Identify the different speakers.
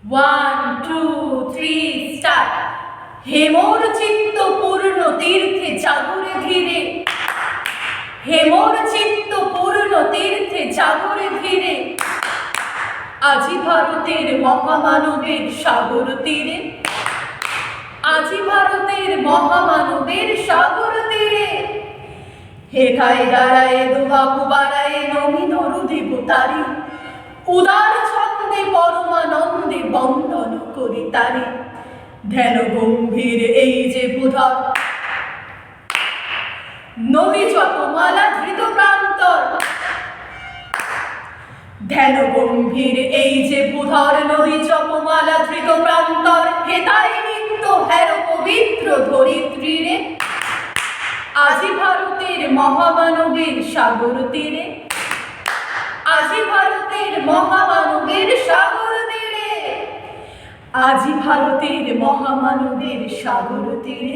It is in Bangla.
Speaker 1: 1, 2, 3, start. হে মোর চিত্ত পূর্ণ তীর্থে জাগরে ধীরে, হে মোর চিত্ত পূর্ণ তীর্থে জাগরে ধীরে, আজি ভারতের মহামানবের সাগর তীরে, আজি ভারতের মহামানবের সাগর তীরে। হেঠায় দাঁড়ায় দুবাহু বাড়ায় নবীন দেবতারি, উদার ছন্দে পরমানন্দে বন্দন করি তারে। ধ্যান গম্ভীর এই যে ভূধর, নদী জপমালা ধৃত প্রান্তর। ধ্যান গম্ভীর এই যে ভূধর, নদী জপমালা ধৃত প্রান্তর। হেতাই নিত্য হের পবিত্র ধরিত্রীরে, আজি ভারতের মহামানবের সাগর তীরে, আজি ভারতের মহামানবের সাগর তীরে, আজি ভারতের মহামানবের সাগর তীরে।